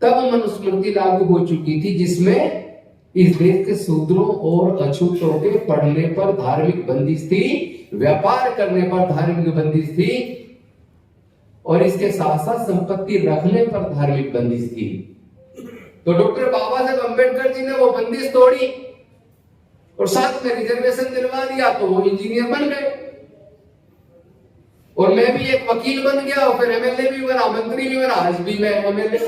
तब मनुस्मृति लागू हो चुकी थी, जिसमें इस देश के शूद्रों और अछूतों के पढ़ने पर धार्मिक बंदिश थी, व्यापार करने पर धार्मिक बंदिश थी, और इसके साथ साथ संपत्ति रखने पर धार्मिक बंदिश थी। तो डॉक्टर बाबा साहेब अम्बेडकर जी ने वो बंदिश तोड़ी और साथ में रिजर्वेशन दिलवा दिया, तो वो इंजीनियर बन गए। और मैं भी एक वकील बन गया और फिर एमएलए भी बना, मंत्री भी बना, आज भी मैं एमएलए।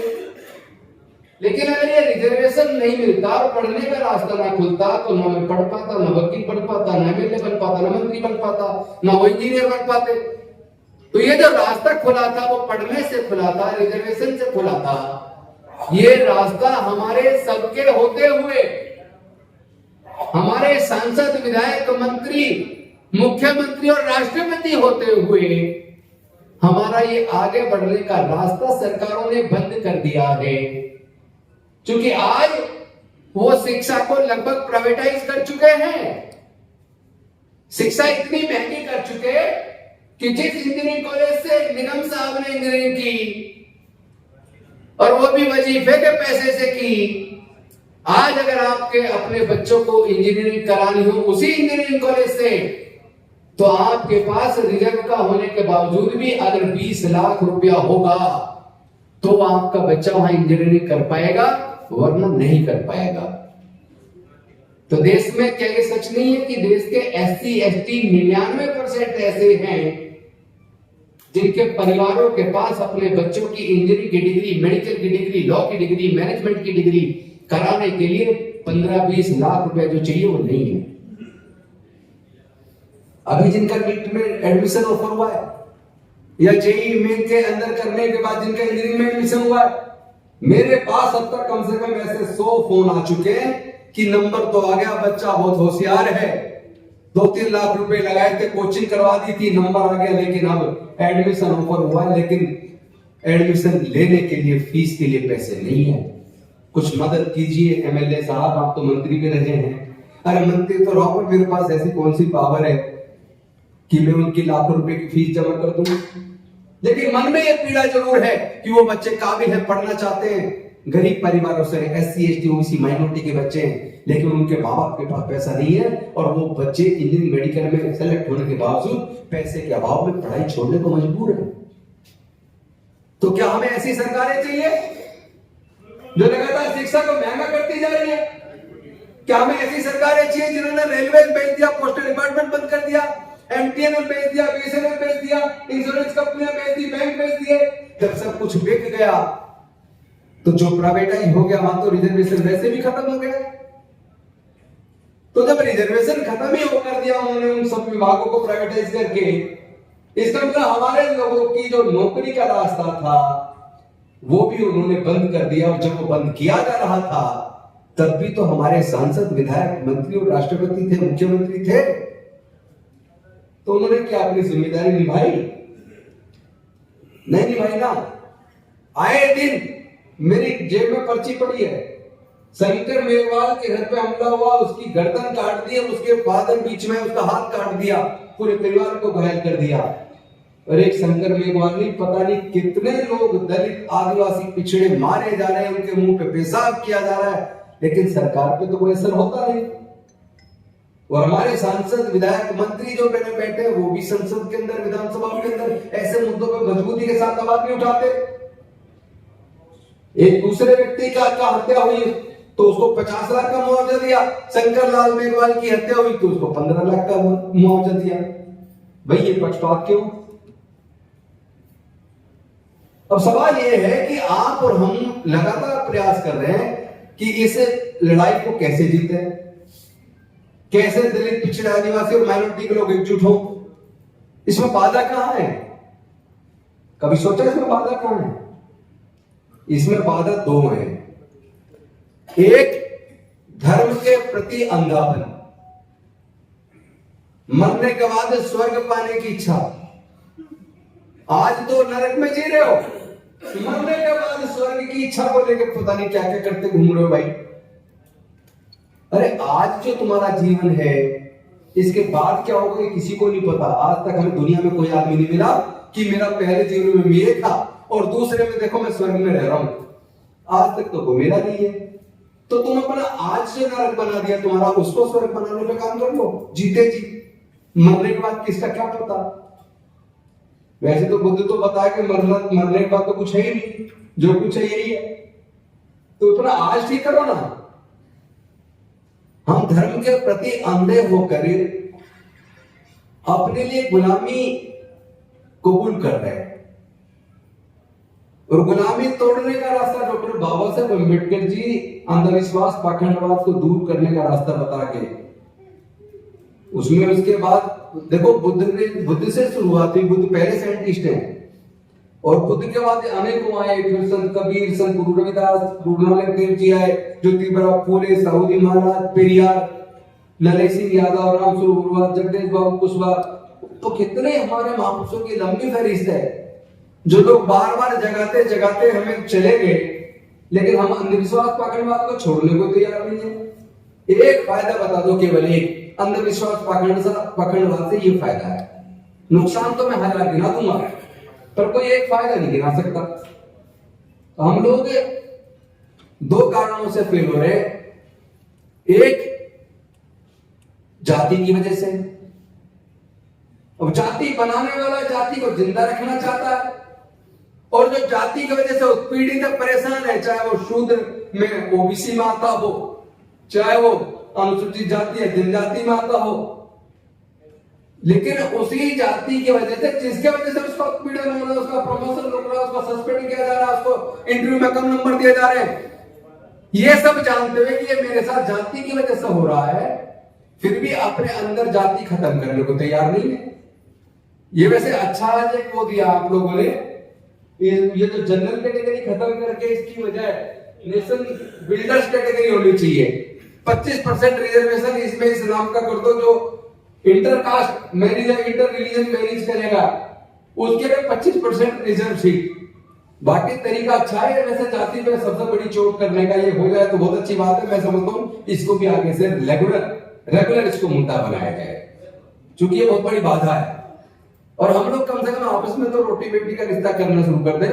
लेकिन अगर ये रिजर्वेशन नहीं मिलता और पढ़ने का रास्ता ना खुलता, तो ना मैं पढ़ पाता, ना वकील बन पाता, ना एमएलए बन पाता, ना मंत्री बन पाता, ना वो इंजीनियर बन पाते। तो ये जो रास्ता खुला था वो पढ़ने से खुला था, रिजर्वेशन से खुला था। ये रास्ता हमारे सबके होते हुए, हमारे सांसद, विधायक, मंत्री, मुख्यमंत्री और राष्ट्रपति होते हुए हमारा ये आगे बढ़ने का रास्ता सरकारों ने बंद कर दिया है। क्योंकि आज वो शिक्षा को लगभग प्राइवेटाइज कर चुके हैं। शिक्षा इतनी महंगी कर चुके कि जिस इंजीनियरिंग कॉलेज से निगम साहब ने इंजीनियरिंग की, और वो भी वजीफे के पैसे से की, आज अगर आपके अपने बच्चों को इंजीनियरिंग करानी हो उसी इंजीनियरिंग कॉलेज से, तो आपके पास रिजर्व का होने के बावजूद भी अगर 20 लाख रुपया होगा तो आपका बच्चा वहां इंजीनियरिंग कर पाएगा, वरना नहीं कर पाएगा। तो देश में क्या ये सच नहीं है कि देश के SC ST 99% ऐसे हैं जिनके परिवारों के पास अपने बच्चों की इंजीनियरिंग की डिग्री, मेडिकल की डिग्री, लॉ की डिग्री, मैनेजमेंट की डिग्री कराने के लिए 15-20 लाख रुपए जो चाहिए वो नहीं है। अभी जिनका नीट में एडमिशन ऑफर हुआ है या जेईई मेन के अंदर करने के बाद जिनका इंजीनियरिंग में एडमिशन हुआ है, मेरे पास अब तक कम से कम ऐसे 100 फोन आ चुके हैं कि नंबर तो आ गया, बच्चा बहुत होशियार है, 2-3 लाख रुपए लगाए थे, कोचिंग करवा दी थी, नंबर आ गया, लेकिन अब एडमिशन ऑफर हुआ है, लेकिन एडमिशन लेने के लिए फीस के लिए पैसे नहीं है। कुछ मदद कीजिए एमएलए साहब, आप तो मंत्री भी रहे हैं। अरे मंत्री तो रहो, मेरे पास ऐसी कौन सी पावर है कि मैं उनकी लाखों रुपए की फीस जमा कर दूं। लेकिन मन में यह पीड़ा जरूर है कि वो बच्चे काबिल है, पढ़ना चाहते हैं, गरीब परिवारों से, SC ST OBC माइनॉरिटी के बच्चे हैं, लेकिन उनके माँ बाप के पास पैसा नहीं है, और वो बच्चे इंजीनियरिंग मेडिकल में सेलेक्ट होने के बावजूद पैसे के अभाव में पढ़ाई छोड़ने को मजबूर है। तो क्या हमें ऐसी सरकारें चाहिए जो लगातार शिक्षा को महंगा करती जा रही है? क्या हमें ऐसी सरकारें चाहिए जिन्होंने रेलवे बेच दिया, पोस्टल डिपार्टमेंट बंद कर दिया, MTNL बेच दिया, BSNL बेच दिया, इंश्योरेंस कंपनियां बेच दी, बैंक बेच दिए? जब सब कुछ बिक गया तो जो प्राइवेटाइज हो गया वहां तो रिजर्वेशन वैसे भी खत्म हो गया। तो जब रिजर्वेशन खत्म ही होकर दिया उन्होंने उन सब विभागों को प्राइवेटाइज करके, इसका मतलब हमारे लोगों की जो नौकरी का रास्ता था वो भी उन्होंने बंद कर दिया। और जब वो बंद किया जा रहा था तब भी तो हमारे सांसद, विधायक, मंत्री और राष्ट्रपति थे, मुख्यमंत्री थे, तो उन्होंने क्या अपनी जिम्मेदारी निभाई? नहीं निभाई ना। आए दिन मेरी जेब में पर्ची पड़ी है, शंकर मेघवाल के घर पे हमला हुआ, उसकी गर्दन काट दी और उसके बाद बीच में उसका हाथ काट दिया, पूरे परिवार को घायल कर दिया। और एक शंकर मेघवाल नहीं, पता नहीं कितने लोग दलित, आदिवासी, पिछड़े मारे जा रहे हैं, उनके मुंह पे पेशाब किया जा रहा है, लेकिन सरकार पे तो कोई असर होता नहीं। और हमारे सांसद, विधायक, मंत्री जो बैठे वो भी संसद के अंदर, विधानसभा के अंदर ऐसे मुद्दों पर मजबूती के साथ आवाज नहीं उठाते। एक दूसरे व्यक्ति का हत्या हुई तो उसको 50 लाख का मुआवजा दिया, शंकर लाल मेघवाल की हत्या हुई तो उसको 15 लाख का मुआवजा दिया। भाई ये पक्षपात क्यों? अब सवाल यह है कि आप और हम लगातार प्रयास कर रहे हैं कि इस लड़ाई को कैसे जीते, कैसे दलित, पिछड़े, आदिवासी और माइनॉरिटी के लोग एकजुट हो। इसमें बाधा कहां है? कभी सोचा इसमें बाधा कहां है? इसमें बाधा दो है। एक, धर्म के प्रति अंधापन, मरने के बाद स्वर्ग पाने की इच्छा। आज तो नरक में जी रहे हो, मरने के बाद स्वर्ग की इच्छा को लेकर पता नहीं क्या क्या करते घूम रहे हो भाई। अरे आज जो तुम्हारा जीवन है इसके बाद क्या होगा किसी को नहीं पता। आज तक हमें दुनिया में कोई आदमी नहीं मिला कि मेरा पहले जीवन में ये था और दूसरे में देखो मैं स्वर्ग में रह रहा हूं। आज तक तो वो मिला नहीं है। तो तुम अपना आज जो नरक बना दिया तुम्हारा, उसको स्वर्ग बनाने पे काम कर लो जीते जी। मरने के बाद किसका क्या पता। वैसे तो बुद्ध तो बताया कि मरने के बाद तो कुछ है ही नहीं, जो कुछ है यही है। तो अपना आज ठीक करो ना। हम धर्म के प्रति अंधे होकर अपने लिए गुलामी कबूल कर रहे हैं, और गुलामी तोड़ने का रास्ता डॉक्टर बाबा साहेब अम्बेडकर जी अंधविश्वास पाखंडवाद को दूर करने का रास्ता बता के, उसमें उसके बाद देखो बुद्ध से शुरुआत हुई। बुद्ध पहले साइंटिस्ट हैं, और बुद्ध के बाद अनेकों आए, फिर संत कबीर, संत गुरु रविदास, गुरु नानक देव जी आए, ज्योतिबा फूले, साहू जी महाराज, पेरियार, ललित सिंह यादव, राम स्वरूप गुरुवार, जगदीश बाबू कुशवाहा। तो कितने हमारे महापुरुषों की लंबी फहरिस्त है, जो लोग बार बार जगाते जगाते हमें चले गए, लेकिन हम अंधविश्वास पाखंडवाद को छोड़ने को तैयार नहीं है। एक फायदा बता दो, केवल एक, अंधविश्वास पाखंडवाद से ये फायदा है। नुकसान तो मैं हजार गिना दूंगा, पर कोई एक फायदा नहीं गिना सकता। तो हम लोग दो कारणों से फेल हो रहे। एक जाति की वजह से, अब जाति बनाने वाला जाति को जिंदा रखना चाहता है, और जो जाति की वजह से उत्पीड़ित परेशान है, चाहे वो शूद्र में ओबीसी में आता हो, चाहे वो अनुसूचित जाति या जनजाति में आता हो, लेकिन उसी जाति की वजह से, जिसके वजह से उसका उत्पीड़न हो रहा है, उसका प्रमोशन रोक रहा है, उसको सस्पेंड किया जा रहा है, उसको इंटरव्यू में कम नंबर दिए जा रहे हैं, ये सब जानते हुए कि ये मेरे साथ जाति की वजह से हो रहा है, फिर भी अपने अंदर जाति खत्म करने को तैयार नहीं है। ये वैसे अच्छा आज एक वो दिया आप लोगों ने, ये जो जनरल कैटेगरी खत्म करके इसकी वजह नेशन बिल्डर्स कैटेगरी होनी चाहिए। 25% रिजर्वेशन इसमें इस नाम का कर दो, जो इंटरकास्ट मैरिज या इंटर रिलीजन मैरिज करेगा उसके लिए 25% रिजर्व सीट। बाकी तरीका अच्छा है, वैसे जाति पे सबसे बड़ी चोट करने का ये हो जाए तो बहुत अच्छी बात है। मैं समझता हूँ इसको भी आगे से रेगुलर इसको मुद्दा बनाया जाए, क्योंकि ये बहुत बड़ी बाधा है। और हम लोग कम से कम आपस में तो रोटी बेटी का रिश्ता करना शुरू कर दें।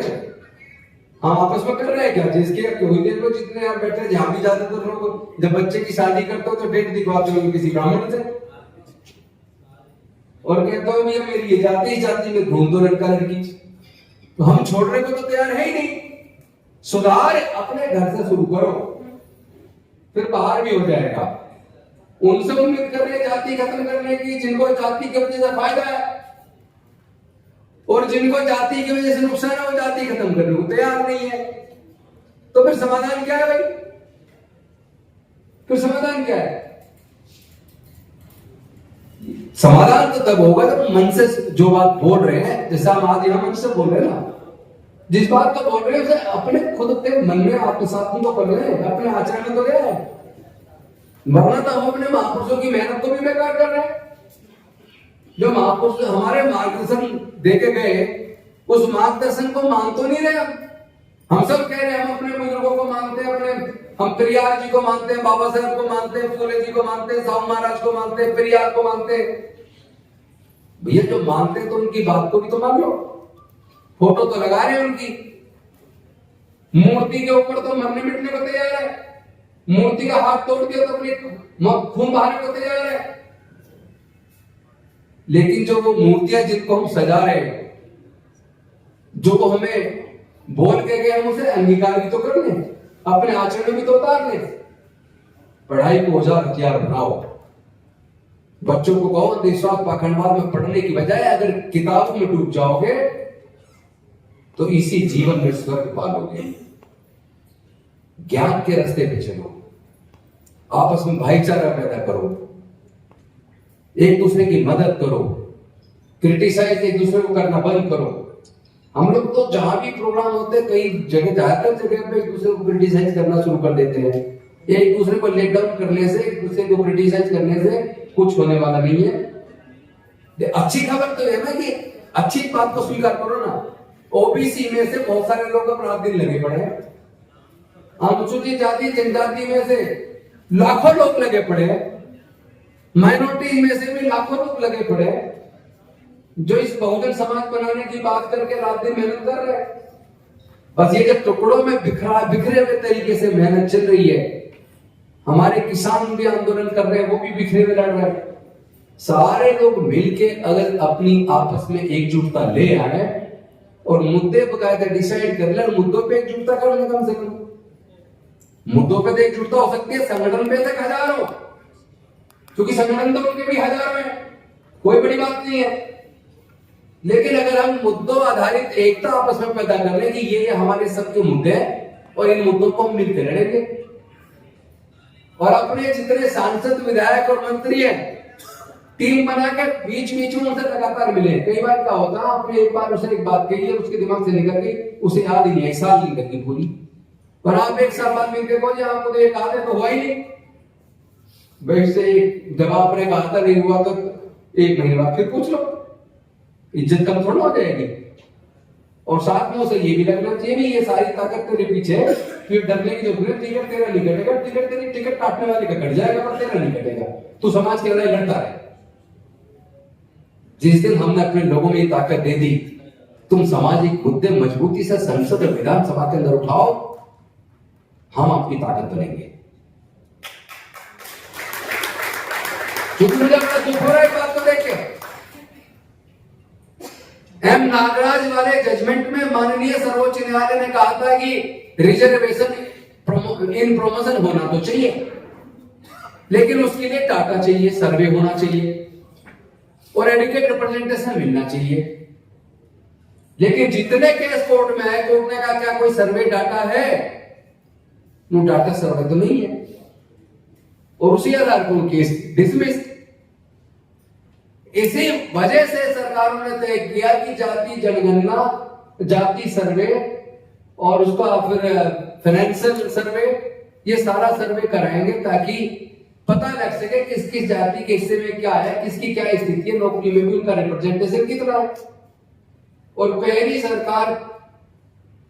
हम आपस में कर रहे हैं क्या? जिसके देख लो जितने आप बैठे, जहां भी जाते तो लोग जब बच्चे की शादी करते हो तो डेट दिखवाते हो किसी ब्राह्मण से, और कहते हो भैया मेरी ये जाति में ढूंढ दो लड़का लड़की। तो हम छोड़ने को तो तैयार है ही नहीं। सुधार अपने घर से शुरू करो, फिर बाहर भी हो जाएगा। उनसे उम्मीद कर रहे जाति खत्म करने की जिनको जाति की वजह से फायदा है, और जिनको जाति की वजह से नुकसान है वो जाति खत्म करने को तैयार नहीं है। तो फिर समाधान क्या है भाई? फिर समाधान क्या है? समाधान तो तब होगा जब मन से जो बात बोल रहे हैं, जैसा हम आज यहां मन से बोल रहे हैं ना, जिस बात को बोल रहे हैं उसे अपने खुद के मन में आत्मसात तो कर रहे हैं, अपने आचरण में तो गया है। वरना तो हम अपने महापुरुषों की मेहनत को भी बेकार कर रहे हैं। जो महापुरुष हमारे मार्गदर्शन देके गए, उस मार्गदर्शन को मान तो नहीं रहे हम सब कह रहे हैं हम अपने बुजुर्गों को मानते हैं, हम पेरियार जी को मानते हैं, बाबा साहब को मानते हैं, फूले जी को मानते हैं, साहू महाराज को मानते हैं, पेरियार को मानते हैं। भैया जो मानते हैं तो उनकी बात को भी तो मान लो। फोटो तो लगा रहे हैं उनकी, मूर्ति के ऊपर तो मरने मिटने को तैयार है, मूर्ति का हाथ तोड़ दिया तो अपने खून बहाने को तैयार है। लेकिन जो वो मूर्तियां जिनको हम सजा रहे हैं, जो वो हमें बोल के गए, हम उसे अंगीकार भी तो कर लें, अपने आचरण में भी तो उतार लें। पढ़ाई को औजार हथियार बनाओ। बच्चों को कहो अंधविश्वास पाखंडवाद में पढ़ने की बजाय अगर किताबों में डूब जाओगे तो इसी जीवन में स्वर्ग पालोगे। ज्ञान के रास्ते पे चलो, आपस में भाईचारा पैदा करो, एक दूसरे की मदद करो, क्रिटिसाइज एक दूसरे को करना बंद करो। हम लोग तो जहां भी प्रोग्राम होते हैं, कई जगह ज्यादातर जगह पे एक दूसरे को क्रिटिसाइज करना शुरू कर देते हैं। एक दूसरे को लेट डाउन करने से, एक दूसरे को क्रिटिसाइज करने से कुछ होने वाला नहीं है। अच्छी खबर तो है ना कि अच्छी बात को स्वीकार करो ना। ओबीसी में से बहुत सारे लोग अपराध दिन लगे पड़े हैं, अनुसूचित जाति जनजाति में से लाखों लोग लगे पड़े हैं, माइनॉरिटी में से भी लाखों लोग लगे पड़े हैं, जो इस बहुजन समाज बनाने की बात करके रात दिन मेहनत कर रहे हैं। बस ये जब टुकड़ों में बिखरे हुए तरीके से मेहनत चल रही है, हमारे किसान भी आंदोलन कर रहे हैं, वो भी बिखरे हुए लड़ रहे हैं, सारे लोग मिलके अगर अपनी आपस में एकजुटता ले आए और मुद्दे बकायदा डिसाइड कर ले, मुद्दों पे एकजुटता कर ले, कम से कम मुद्दों पे तो एकजुटता हो सकती है, संगठन पे तक हजारों, क्योंकि संगठन तो उनके भी हजारों है, कोई बड़ी बात नहीं है। लेकिन अगर हम मुद्दों आधारित एकता आपस में पैदा कर लें कि ये हमारे सबके मुद्दे हैं और इन मुद्दों को हम मिलकर लड़ेंगे, और अपने जितने सांसद, विधायक और मंत्री हैं, टीम बनाकर बीच बीच में उनसे लगातार मिले। कई बार क्या होता है, आपने एक बार उसे एक बात कही है, उसके दिमाग से निकल गई, उसे याद ही नहीं, एक साल नहीं करनी भूली, और आप एक साल बाद मिलकर कहो आपको तो ये कहा था, तो हुआ ही नहीं भाई, से जब आपने कहा था नहीं हुआ तो 1 महीने बाद फिर पूछ लो, इज्जत कम थोड़ा हो जाएगी। और साथ में उसे ये भी लगना चाहिए भी ये सारी ताकत तेरे पीछे, फिर डरने की जरूरत, टिकट तेरा नहीं कटेगा, टिकट तेरी टिकट काटने वाले का कट जाएगा पर तेरा नहीं कटेगा, तू समाज के लड़ाई लड़ता रहे। जिस दिन हमने अपने लोगों में ये ताकत दे दी, तुम सामाजिक मुद्दे मजबूती से संसद और विधानसभा के अंदर उठाओ, हम आपकी ताकत बनेंगे। क्योंकि मुझे बड़ा दुख हो रहा है बात को देख के। एम नागराज वाले जजमेंट में माननीय सर्वोच्च न्यायालय ने कहा था कि रिजर्वेशन इन प्रमोशन होना तो चाहिए, लेकिन उसके लिए डाटा चाहिए, सर्वे होना चाहिए और एडुकेट रिप्रेजेंटेशन मिलना चाहिए। लेकिन जितने केस कोर्ट में है, कोर्ट ने कहा क्या कोई सर्वे डाटा है? वो डाटा सर्वे तो नहीं है, और उसी आधार पर केस डिसमिस। इसी वजह से सरकारों ने तय किया कि जाति जनगणना, जाति सर्वे और उसका फिर फाइनेंशियल सर्वे, ये सारा सर्वे कराएंगे ताकि पता लग सके किस किस जाति के हिस्से में क्या है, किसकी क्या स्थिति है, नौकरी में भी उनका रिप्रेजेंटेशन कितना है। और पहली सरकार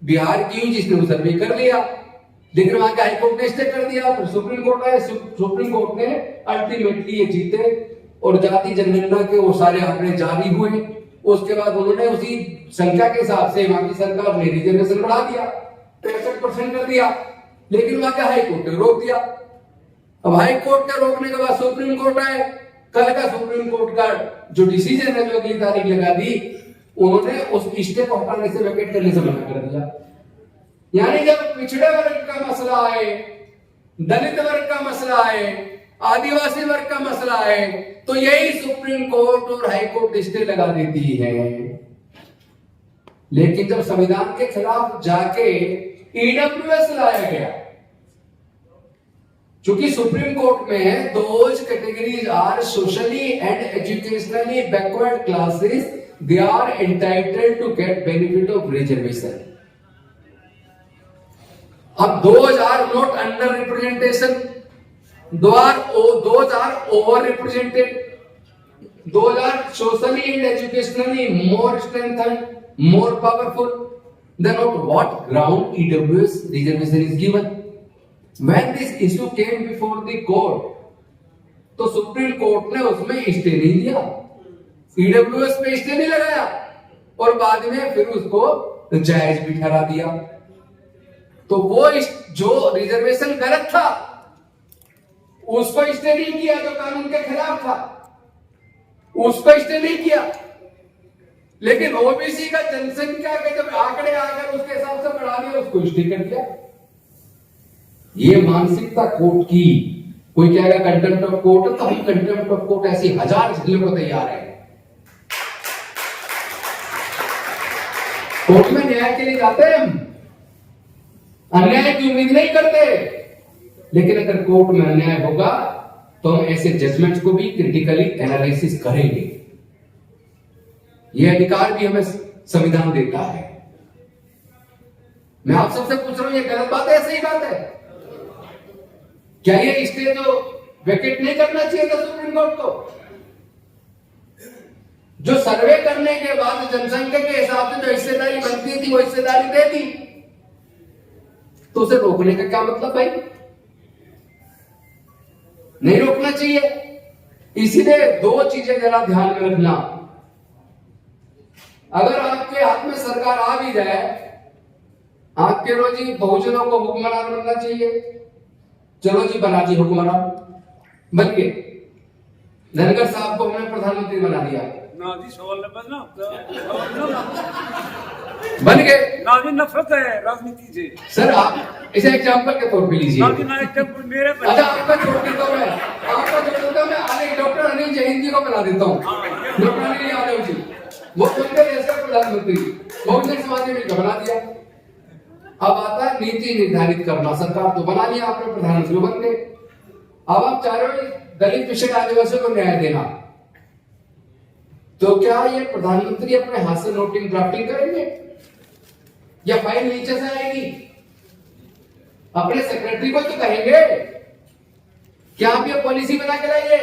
बिहार की जिसने वो सर्वे कर लिया, लेकिन वहां के हाईकोर्ट ने स्टे कर दिया, फिर सुप्रीम कोर्ट आया, सुप्रीम कोर्ट ने अल्टीमेटली ये जीते और जाति जनगणना के वो सारे आंकड़े जारी हुए। उसके बाद उन्होंने उसी संख्या के हिसाब से वहां की सरकार ने रिजर्वेशन बढ़ा दिया, 63% कर दिया, लेकिन वहां का हाईकोर्ट ने रोक दिया। अब हाईकोर्ट के रोकने के बाद सुप्रीम कोर्ट आए, कल का सुप्रीम कोर्ट का जो डिसीजन है, जो अगली तारीख लगा दी, उन्होंने उस स्टे को हटाने से, वैकेट करने से मना कर दिया। यानी जब पिछड़े वर्ग का मसला आए, दलित वर्ग का मसला आए, आदिवासी वर्ग का मसला है, तो यही सुप्रीम कोर्ट और हाई कोर्ट स्टे लगा देती है। लेकिन जब संविधान के खिलाफ जाके ईडब्ल्यूएस लाया गया, क्योंकि सुप्रीम कोर्ट में those categories are socially and educationally backward classes, they are entitled to get benefit of reservation. अब those are not under representation, those are over-represented, those are socially and educationally more strengthened, more powerful. Then on what ground EWS reservation is given? When this issue came before the court, तो supreme court ने उसमें stay नहीं दिया, EWS पे stay नहीं लगाया, और बाद में फिर उसको जायज भी ठहरा दिया। तो वो जो रिजर्वेशन गलत था उसको स्टे नहीं किया, जो कानून के खिलाफ था उसको स्टे नहीं किया, लेकिन ओबीसी का जनसंख्या के जब आंकड़े आकर उसके हिसाब से बढ़ा दिया, उसको स्टे कर दिया। ये मानसिकता कोर्ट की, कोई कहेगा कंटेम्प्ट ऑफ कोर्ट, तो हम कंटेम्प्ट ऑफ कोर्ट ऐसी 1000 झेलने को तैयार है। कोर्ट में न्याय के लिए जाते हैं हम, अन्याय की उम्मीद नहीं करते, लेकिन अगर कोर्ट में अन्याय होगा तो हम ऐसे जजमेंट्स को भी क्रिटिकली एनालिसिस करेंगे। यह अधिकार भी हमें संविधान देता है। मैं आप सबसे पूछ रहा हूं, ये गलत बात है, सही बात है? क्या ये स्टे जो वैकेट नहीं करना चाहिए था सुप्रीम कोर्ट को? जो सर्वे करने के बाद जनसंख्या के हिसाब से जो हिस्सेदारी बनती थी वो हिस्सेदारी दे दी, तो उसे रोकने का क्या मतलब भाई? नहीं रोकना चाहिए। इसीलिए 2 चीजें जरा ध्यान में रखना। अगर आपके हाथ में सरकार आ भी जाए, आपके रो जी बहुजनों को हुक्मरान बनना चाहिए, चलो जी बना जी हुक्मरान बन के धनगर साहब को हमने प्रधानमंत्री बना दिया, बन गए। नफरत है राजनीति से। सर आप इसे एग्जाम्पल के तौर पे लीजिए। मेरे अच्छा आपका छोड़ देता हूँ मैं, आपका छोड़ देता हूँ मैं, डॉक्टर अनिल जैन जी को बना देता हूँ, डॉक्टर अनिल यादव जी, वो बनकर ऐसा प्रधानमंत्री बहुजन समाज ने मिलकर बना दिया। अब आता है नीति निर्धारित करना, सरकार तो बना लिया आपने, प्रधानमंत्री बन गए। अब आप चाह रहे हो दलित पिछड़े आदिवासियों को न्याय देना, तो क्या ये प्रधानमंत्री अपने हाथ से नोटिंग ड्राफ्टिंग करेंगे या फाइल नीचे से आएगी? अपने सेक्रेटरी को तो कहेंगे कि आप ये पॉलिसी बना के लाइए।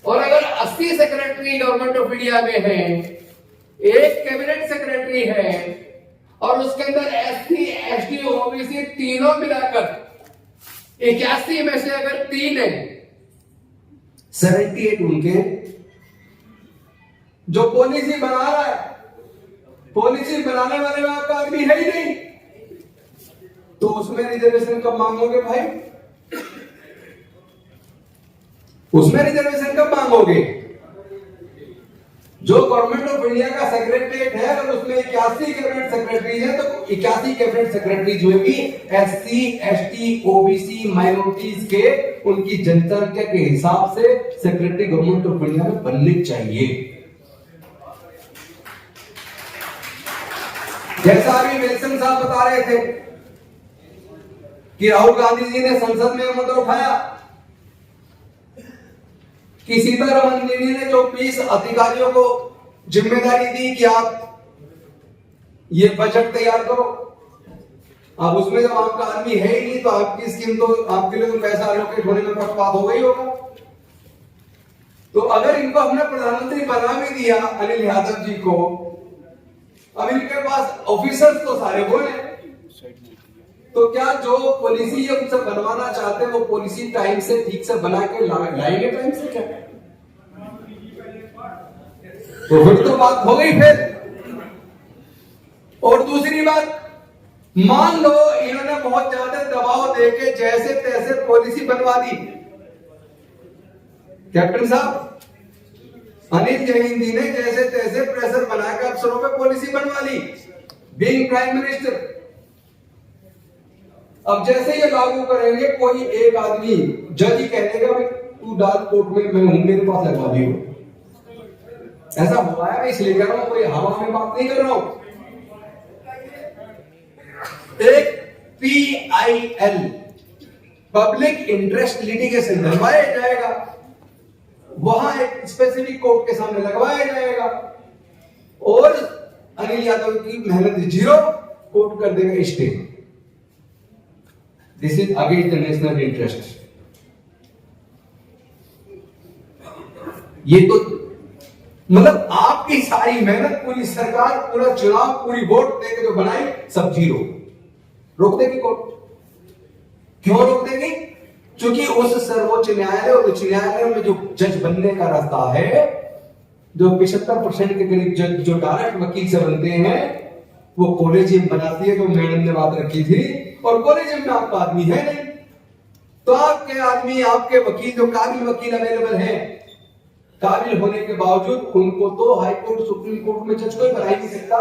और अगर 80 सेक्रेटरी गवर्नमेंट ऑफ इंडिया में है, एक कैबिनेट सेक्रेटरी है और उसके अंदर एससी एसटी ओबीसी तीनों मिलाकर 81 में से अगर 3 है, 78 उनके जो पॉलिसी बना रहा है, पॉलिसी बनाने वाले में आपका आदमी है ही नहीं, तो उसमें रिजर्वेशन कब मांगोगे भाई? उसमें रिजर्वेशन कब मांगोगे? जो गवर्नमेंट ऑफ इंडिया का सेक्रेटरीट है, अगर उसमें 81 कैबिनेट सेक्रेटरी है, तो 81 कैबिनेट सेक्रेटरी जो है एससी एसटी ओबीसी माइनॉरिटीज के उनकी जनसंख्या के हिसाब से सेक्रेटरी गवर्नमेंट ऑफ इंडिया में बनने चाहिए। जैसा अभी विल्सन साहब बता रहे थे कि राहुल गांधी जी ने संसद में मुद्दा उठाया कि सीतारमण जी ने जो 20 अधिकारियों को जिम्मेदारी दी कि आप ये बजट तैयार करो, अब उसमें जब आपका आदमी है ही नहीं तो आपकी स्कीम तो आपके लिए तो पैसा एलोकेट होने में पक्षपात हो गई होगा। तो अगर इनको हमने प्रधानमंत्री बना भी दिया अनिल यादव जी को, अब इनके पास ऑफिसर्स तो सारे वो हैं, तो क्या जो पॉलिसी ये उनसे बनवाना चाहते हैं वो पॉलिसी टाइम से ठीक से बना के लाएंगे टाइम से? क्या तो फिर तो बात हो गई फिर। और दूसरी बात, मान लो इन्होंने बहुत ज्यादा दबाव देके जैसे तैसे पॉलिसी बनवा दी, कैप्टन साहब अनिल जैन जी ने जैसे तैसे प्रेशर बनाकर अफसरों पे पॉलिसी बनवा ली, बीइंग प्राइम मिनिस्टर। अब जैसे ये लागू करेंगे, कोई एक आदमी जज ही कह देगा भाई तू डाल कोर्ट में, मैं हूं, मेरे पास लगवा दियो। ऐसा हुआ है, मैं इसलिए कह रहा हूं, कोई हवा में बात नहीं कर रहा हूं। एक PIL पब्लिक इंटरेस्ट लिटिगेशन लगवाया जाएगा, वहां एक स्पेसिफिक कोर्ट के सामने लगवाया जाएगा और अनिल यादव की मेहनत जीरो, कोर्ट कर देगा stay. This is against the national interest. ये तो मतलब आपकी सारी मेहनत, पूरी सरकार, पूरा चुनाव, पूरी वोट देके जो बनाई, सब जीरो। रोक देगी कोर्ट। क्यों रोक देगी? क्योंकि उस सर्वोच्च न्यायालय और उच्च न्यायालय में जो जज बनने का रास्ता है, जो 75% के करीब जज जो डायरेक्ट वकील से बनते हैं, वो कॉलेजियम बनाती है, जो मैडम ने बात रखी थी, और कॉलेजियम में आपका आदमी है नहीं, तो आपके आदमी, आपके वकील, जो काबिल वकील अवेलेबल है, काबिल होने के बावजूद उनको तो हाई कोर्ट सुप्रीम कोर्ट में जज कोई बना ही नहीं सकता।